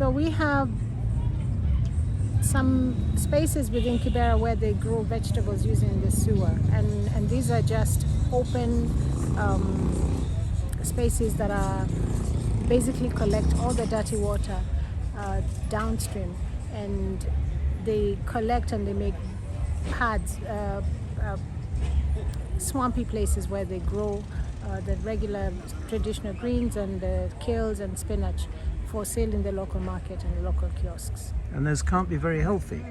So we have some spaces within Kibera where they grow vegetables using the sewer, and these are just open spaces that are basically collect all the dirty water downstream, and they collect and they make pads, swampy places where they grow the regular traditional greens and kales and spinach for sale in the local market and the local kiosks. And those can't be very healthy.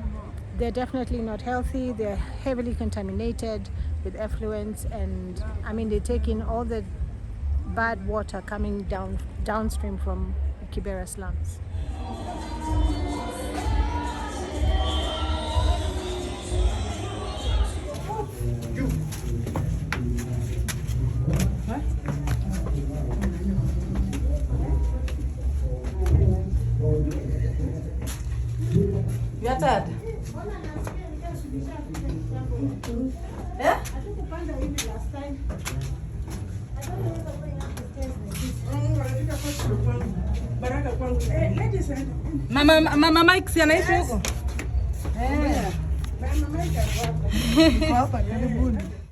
They're definitely not healthy. They're heavily contaminated with effluents, and I mean they take in all the bad water coming downstream from Kibera slums. Diverted. Yeah? Mama Mike si anaishi huko.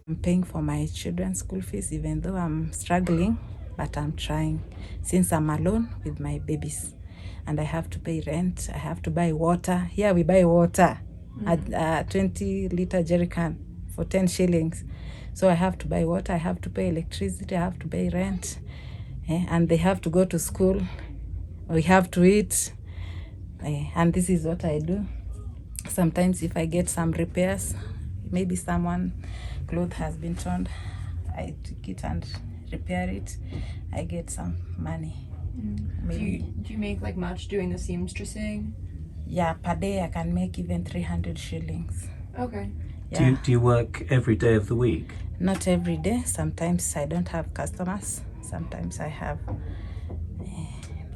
I'm paying for my children's school fees even though I'm struggling, but I'm trying since I'm alone with my babies. And I have to pay rent, I have to buy water. Here we buy water at 20-liter jerrycan for 10 shillings. So I have to buy water, I have to pay electricity, I have to pay rent. And they have to go to school. We have to eat. And this is what I do. Sometimes if I get some repairs, maybe someone cloth has been torn, I take it and repair it. I get some money. Do you make like much doing the seamstressing? Yeah, per day I can make even 300 shillings. Okay. Yeah. Do you work every day of the week? Not every day. Sometimes I don't have customers. Sometimes I have.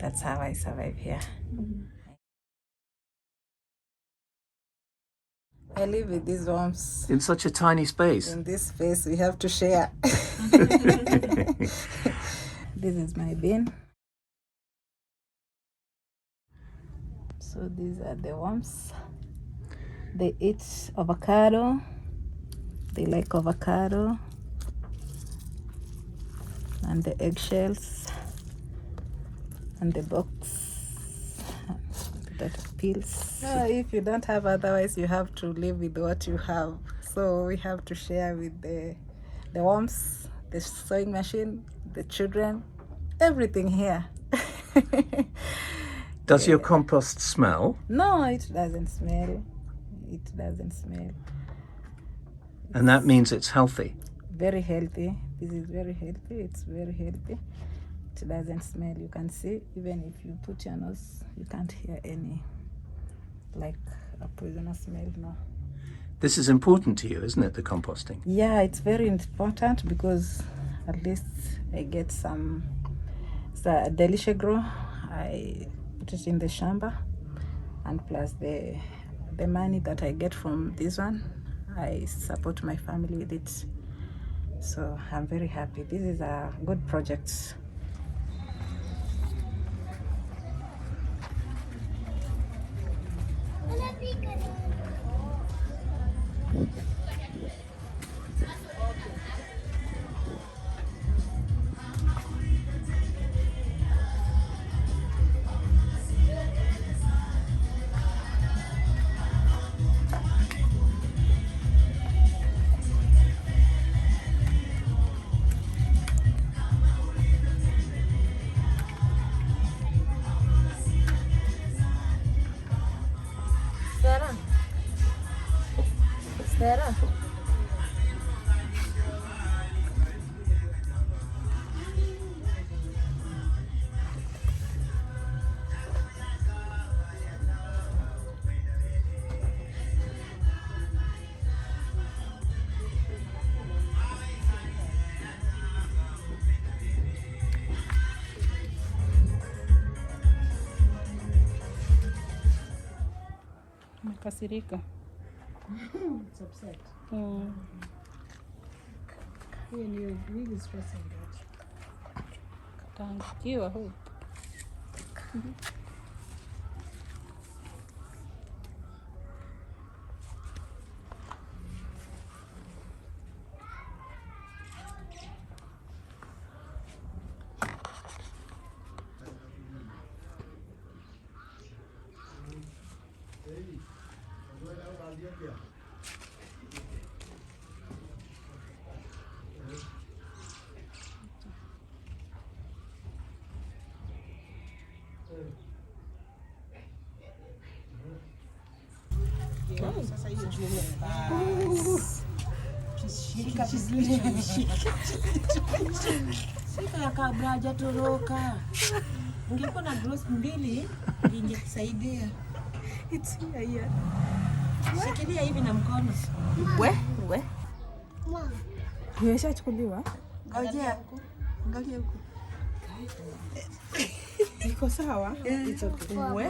That's how I survive here. I live with these worms. In such a tiny space? In this space we have to share. This is my bin. So these are the worms. They eat avocado. They like avocado. And the eggshells. And the box. That peels. If you don't have, otherwise you have to live with what you have. So we have to share with the worms, the sewing machine, the children, everything here. Does your compost smell? No, it doesn't smell. It doesn't smell. And that means it's healthy? Very healthy. This is very healthy. It's very healthy. It doesn't smell. You can see, even if you put your nose, you can't hear any, like a poisonous smell, no. This is important to you, isn't it, the composting? Yeah, it's very important because at least I get some delicious grow. I put it in the shamba, and plus the money that I get from this one, I support my family with it. So I'm very happy. This is a good project. Stella. Makasirika. It's upset. You're really stressing that. Thank you, I hope. Sika kabla hajatoroka. Ungekuwa na gross mbili ingekusaidia. It's here. Shikilia hivi na mkono. We. Nimeshachukuliwa. Ngojea. Angalia huko. Iko sawa? It's okay. We.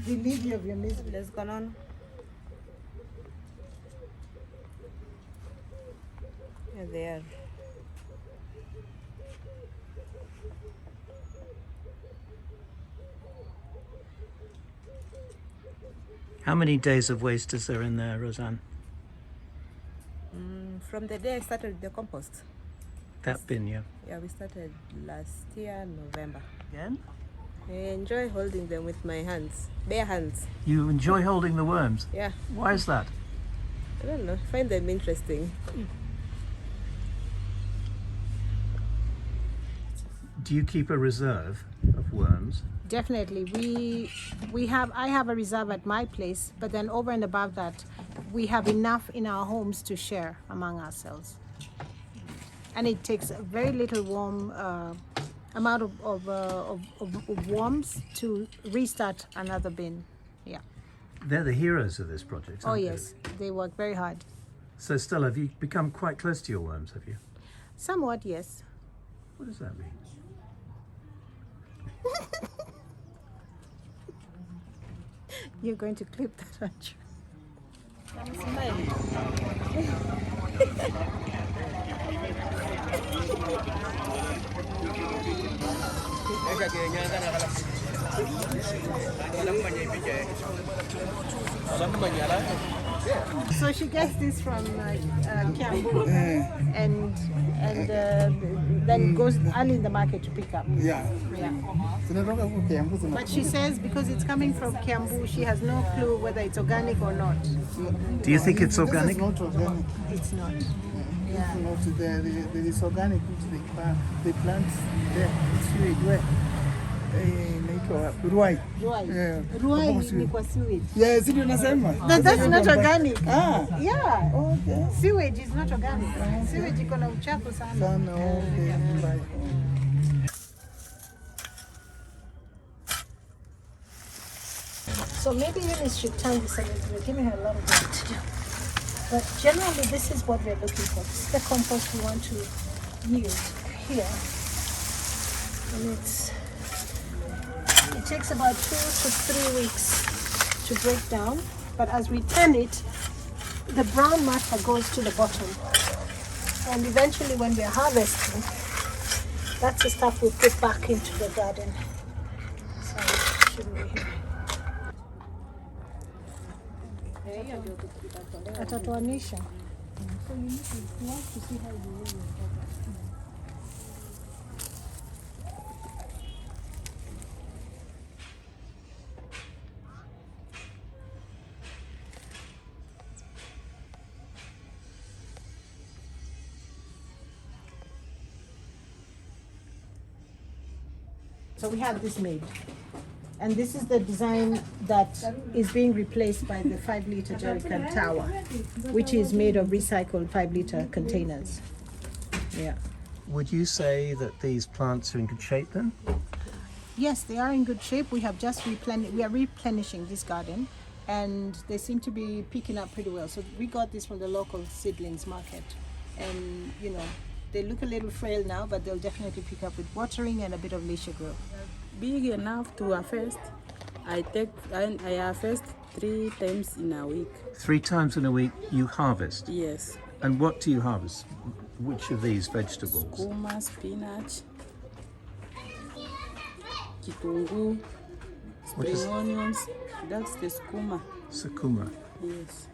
Vilivyo vya mezi. Let's go on. Here they are. How many days of waste is there in there, Roseanne? From the day I started the compost. That bin, yeah. Yeah, we started last year, November. Again? I enjoy holding them with my hands, bare hands. You enjoy holding the worms? Yeah, Why is that? I don't know, find them interesting. Do you keep a reserve of worms? Definitely. I have a reserve at my place, but then over and above that, we have enough in our homes to share among ourselves. And it takes a very little warm amount of worms to restart another bin. Yeah. They're the heroes of this project, Oh aren't yes, they work very hard. they? So Stella, have you become quite close to your worms, have you? Somewhat, yes. What does that mean? You're going to clip that, aren't you? So she gets this from Kiambu and then goes early in the market to pick up. Yeah. Yeah. Zinatoka huko Kiambu zina. But she says because it's coming from Kiambu, she has no clue whether it's organic or not. Do you think it's This organic? is not organic. It's not. It's not there is organic which they plant there. It's sewage where inaitwa wapi? Ruai. Ruai. Yeah. Ruai Hapo ni sewage. kwa sewage. Yeah, si ndio nasema. That's not organic. Ah. Yeah. Okay. Sewage is not organic. Sewage iko na uchafu sana. Sana okay. Right. So maybe Eunice should turn this a little bit. Give me a lot of work to do. But generally, this is what we're looking for. This is the compost we want to use here. And it takes about 2 to 3 weeks to break down. But as we turn it, the brown matter goes to the bottom. And eventually when we're harvesting, that's the stuff we put back into the garden. So it shouldn't be here. Atatoanisha. So you want to see how you will use that. So we had this made. And this is the design that is being replaced by the 5-liter jerrycan tower, which is made of recycled 5-liter containers. Yeah. Would you say that these plants are in good shape then? Yes, they are in good shape. We have just we are replenishing this garden, and they seem to be picking up pretty well. So we got this from the local seedlings market, and you know, they look a little frail now, but they'll definitely pick up with watering and a bit of leisure growth. Big enough to harvest. I harvest 3 times in a week. 3 times in a week you harvest. Yes. And what do you harvest? Which of these vegetables? Kuma, spinach, kitungu, What spring is- onions. That's the skuma. Sakuma. Yes.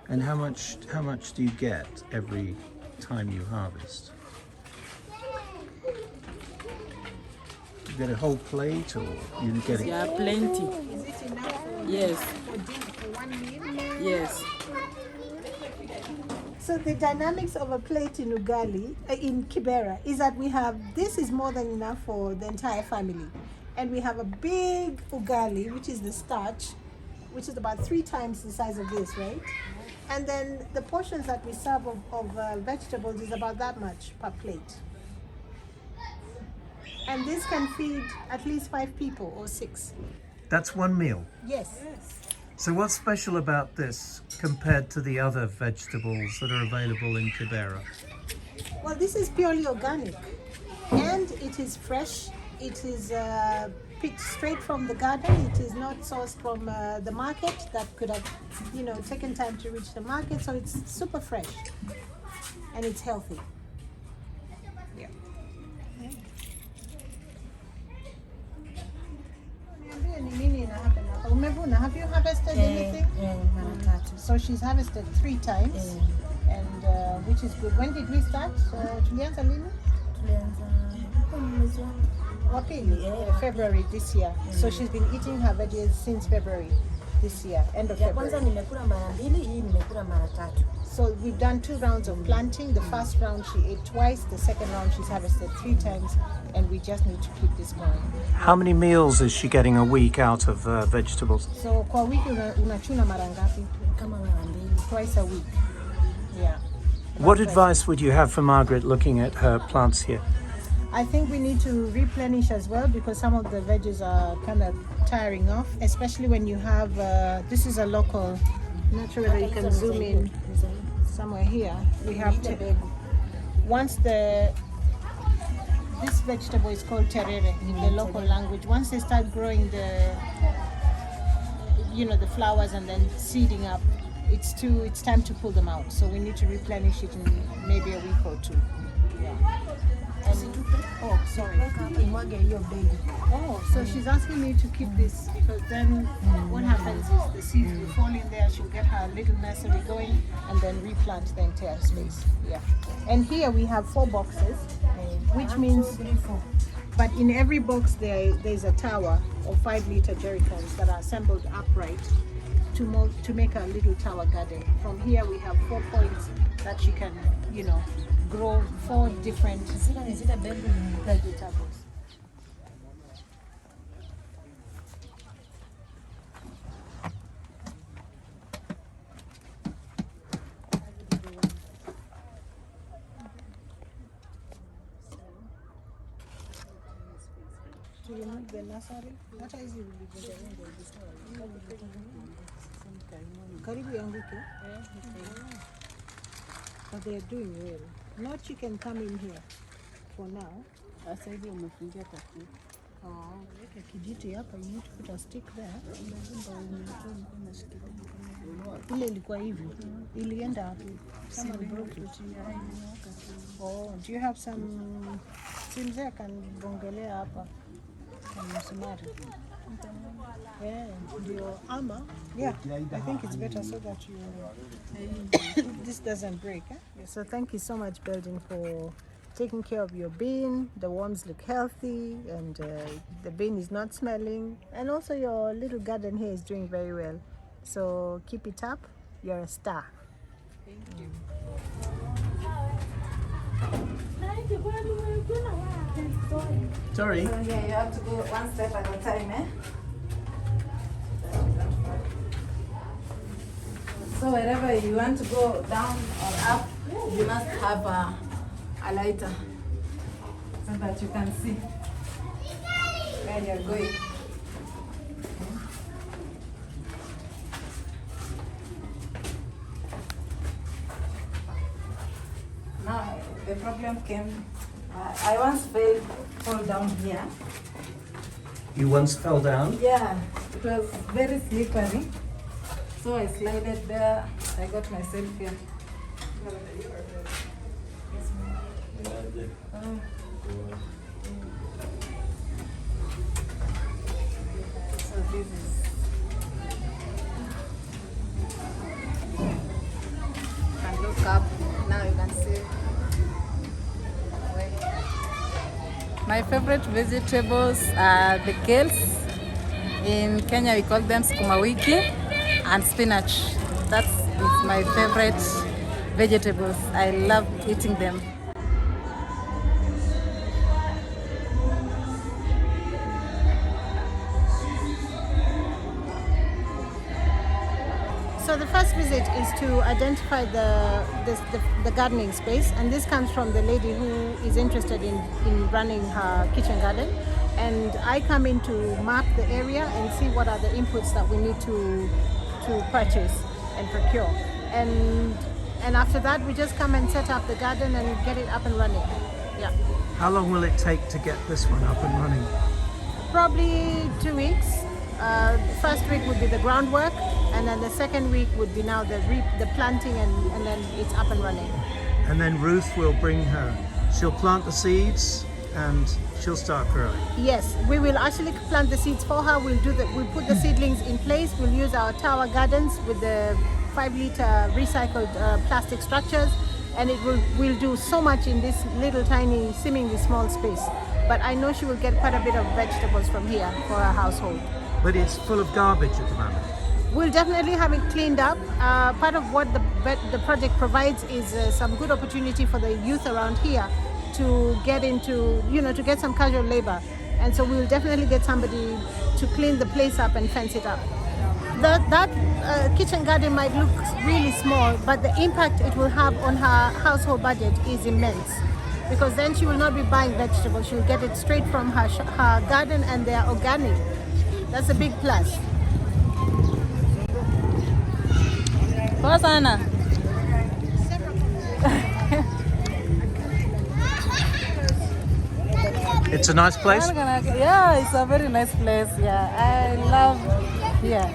And how much do you get every time you harvest? You get a whole plate, or you get it? Yeah, plenty. Is it enough Yes. for one meal. Yes. So the dynamics of a plate in ugali, in Kibera, is that this is more than enough for the entire family. And we have a big ugali, which is the starch, which is about 3 times the size of this, right? And then the portions that we serve of vegetables is about that much per plate. And this can feed at least 5 people or 6. That's one meal. Yes. So what's special about this compared to the other vegetables that are available in Kibera? Well, this is purely organic, and it is fresh. It is picked straight from the garden. It is not sourced from the market that could have, taken time to reach the market. So it's super fresh, and it's healthy. Yeah. Have you harvested anything? Mara tatu. So she's harvested 3 times, and which is good. When did we start? Tulianza lini? Tulianza huko mwezi Wa pili? February this year. So she's been eating her veggies since February this year, end of ya kwanza February. nimekula mara 2, hii nimekula mara 3. So we've done 2 rounds of planting. The first round she ate twice. The second round she's harvested 3 times, and we just need to keep this going. How many meals is she getting a week out of vegetables? So kwa wiki unachuna mara ngapi? Kama mara 2. Twice a week. Yeah. What advice would you have for Margaret looking at her plants here? I think we need to replenish as well, because some of the veggies are kind of tiring off, especially when you have, this is a local, I'm not sure whether you can zoom in somewhere here. We have, this vegetable is called terere in the local language. Once they start growing the flowers and then seeding up, it's time to pull them out. So we need to replenish it in maybe a week or 2. Yeah. Oh, sorry. Oh, so she's asking me to keep this, because then what happens is the seeds will fall in there, she'll get her little nursery going, and then replant the entire space. Yeah. And here we have 4 boxes, which means, but in every box there's a tower of 5-liter jerry cans that are assembled upright to make a little tower garden. From here we have 4 points that she can, grow 4 different vegetables. To remove the nursery, what is it? Karibu yanguke. But they are doing well. Not you can come in here for now. Sasa hivi umefungia kaki. Weka kijiti hapa, you need to put a stick there. Ile ilikuwa hivi. Ilienda wapi? Someone broke it. Do you have some simze kanibongelea hapa? Msumari. Ndio ama I think it's better so that this doesn't break. So thank you so much, Belden, for taking care of your bean. The worms look healthy, and the bean is not smelling, and also your little garden here is doing very well. So keep it up. You're a star. Thank you. Sorry. So yeah, you have to go one step at a time, eh? So wherever you want to go down or up, you must have a lighter so that you can see where you're going. Now the problem came. I once fell down here. You once fell down? Yeah, it was very slippery. So I slided there. I got myself here. So this is. You can look up. Now you can see. My favorite vegetables are the kales. In Kenya we call them sukuma wiki. and spinach. That's it's my favorite vegetables. I love eating them. So the first visit is to identify the gardening space, and this comes from the lady who is interested in running her kitchen garden. And I come in to map the area and see what are the inputs that we need to purchase and procure. And after that, we just come and set up the garden and get it up and running. Yeah. How long will it take to get this one up and running? Probably 2 weeks. The first week would be the groundwork, and then the second week would be now the planting, and then it's up and running. And then Ruth will bring she'll plant the seeds and she'll start growing. Yes, we will actually plant the seeds for her. We'll put the seedlings in place. We'll use our tower gardens with the 5-liter recycled plastic structures, and we'll do so much in this little tiny, seemingly small space. But I know she will get quite a bit of vegetables from here for her household. But it's full of garbage at the moment. We'll definitely have it cleaned up. Part of what the project provides is some good opportunity for the youth around here to get into, to get some casual labor. And so we'll definitely get somebody to clean the place up and fence it up. That kitchen garden might look really small, but the impact it will have on her household budget is immense. Because then she will not be buying vegetables. She'll get it straight from her garden, and they are organic. That's a big plus. Poa sana. It's a nice place. Yeah, it's a very nice place. Yeah, I love here.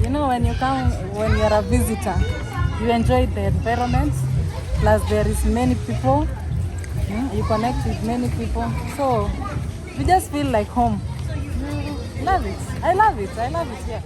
When you come, when you're a visitor, you enjoy the environment. Plus, there is many people. You connect with many people, so you just feel like home. Love it. I love it. I love it. Yeah.